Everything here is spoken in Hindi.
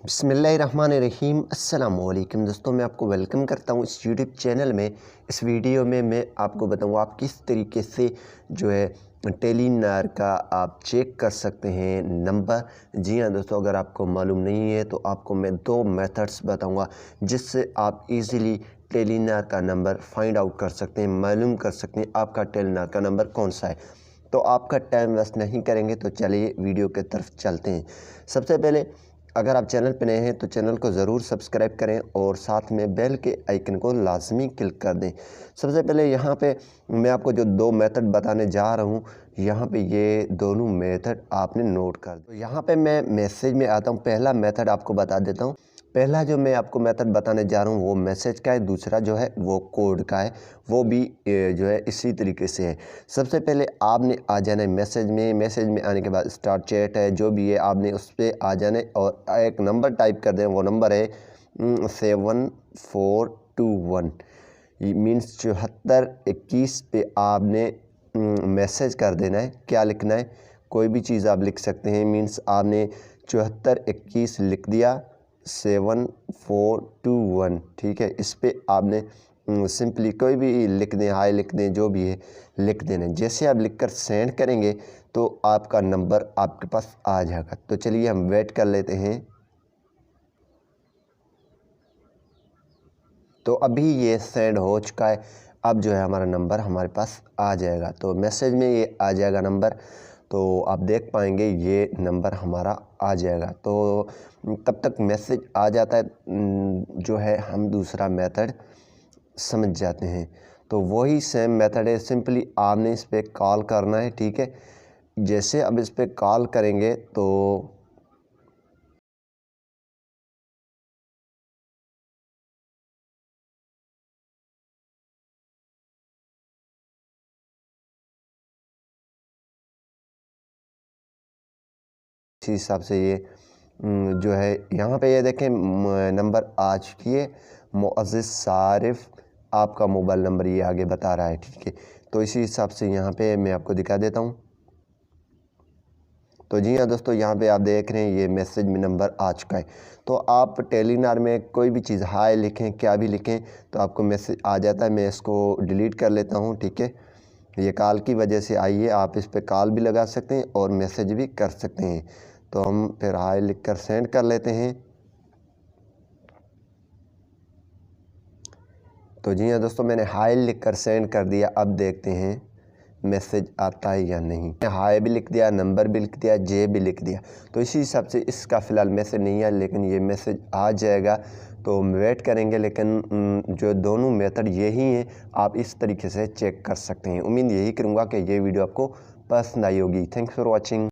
बिस्मिल्लाहिर्रहमानिर्रहीम अस्सलामुअलैकुम दोस्तों, मैं आपको वेलकम करता हूँ इस यूट्यूब चैनल में। इस वीडियो में मैं आपको बताऊँगा आप किस तरीके से जो है टेलीनार का आप चेक कर सकते हैं नंबर। जी हाँ दोस्तों, अगर आपको मालूम नहीं है तो आपको मैं दो मेथड्स बताऊँगा जिससे आप इजीली टेलीनार का नंबर फाइंड आउट कर सकते हैं, मालूम कर सकते हैं आपका टेलीनार का नंबर कौन सा है। तो आपका टाइम वेस्ट नहीं करेंगे, तो चलिए वीडियो के तरफ चलते हैं। सबसे पहले अगर आप चैनल पर नए हैं तो चैनल को ज़रूर सब्सक्राइब करें और साथ में बेल के आइकन को लाजमी क्लिक कर दें। सबसे पहले यहाँ पे मैं आपको जो दो मेथड बताने जा रहा हूँ, यहाँ पे ये दोनों मेथड आपने नोट कर दो। यहाँ पे मैं मैसेज में आता हूँ, पहला मेथड आपको बता देता हूँ। पहला जो मैं आपको मेथड बताने जा रहा हूँ वो मैसेज का है, दूसरा जो है वो कोड का है, वो भी जो है इसी तरीके से है। सबसे पहले आपने आ जाना है मैसेज में आने के बाद स्टार्ट चैट है, जो भी है आपने उस पर आ जाना है और एक नंबर टाइप कर दें। वो नंबर है 7421, मीन्स 7421 पे आपने मैसेज कर देना है। क्या लिखना है, कोई भी चीज़ आप लिख सकते हैं। मीन्स आपने 7421 लिख दिया, 7421, ठीक है। इस पे आपने सिंपली कोई भी लिख दें, हाय लिख दें, जो भी है लिख देना। जैसे आप लिखकर सेंड करेंगे तो आपका नंबर आपके पास आ जाएगा। तो चलिए हम वेट कर लेते हैं। तो अभी ये सेंड हो चुका है। अब जो है हमारा नंबर हमारे पास आ जाएगा। तो मैसेज में ये आ जाएगा नंबर, तो आप देख पाएंगे ये नंबर हमारा आ जाएगा। तो तब तक मैसेज आ जाता है जो है हम दूसरा मेथड समझ जाते हैं। तो वही सेम मेथड है, सिंपली आपने इस पर कॉल करना है, ठीक है। जैसे अब इस पर कॉल करेंगे तो इस हिसाब से ये जो है यहाँ पे ये देखें नंबर आ चुकी है। मुअज़्ज़िज़ सारिफ आपका मोबाइल नंबर ये आगे बता रहा है, ठीक है। तो इसी हिसाब से यहाँ पे मैं आपको दिखा देता हूँ। तो जी हाँ दोस्तों, यहाँ पे आप देख रहे हैं ये मैसेज में नंबर आ चुका है। तो आप टेलीनार में कोई भी चीज़ हाय लिखें, क्या भी लिखें, तो आपको मैसेज आ जाता है। मैं इसको डिलीट कर लेता हूँ, ठीक है। ये कॉल की वजह से आई है, आप इस पर कॉल भी लगा सकते हैं और मैसेज भी कर सकते हैं। तो हम फिर हाय लिखकर सेंड कर लेते हैं। तो जी हाँ दोस्तों, मैंने हाय लिखकर सेंड कर दिया। अब देखते हैं मैसेज आता है या नहीं। हाय भी लिख दिया, नंबर भी लिख दिया, जे भी लिख दिया। तो इसी हिसाब से इसका फ़िलहाल मैसेज नहीं है, लेकिन ये मैसेज आ जाएगा। तो हम वेट करेंगे, लेकिन जो दोनों मेथड यही हैं, आप इस तरीके से चेक कर सकते हैं। उम्मीद यही करूँगा कि ये वीडियो आपको पसंद आई होगी। Thanks for watching.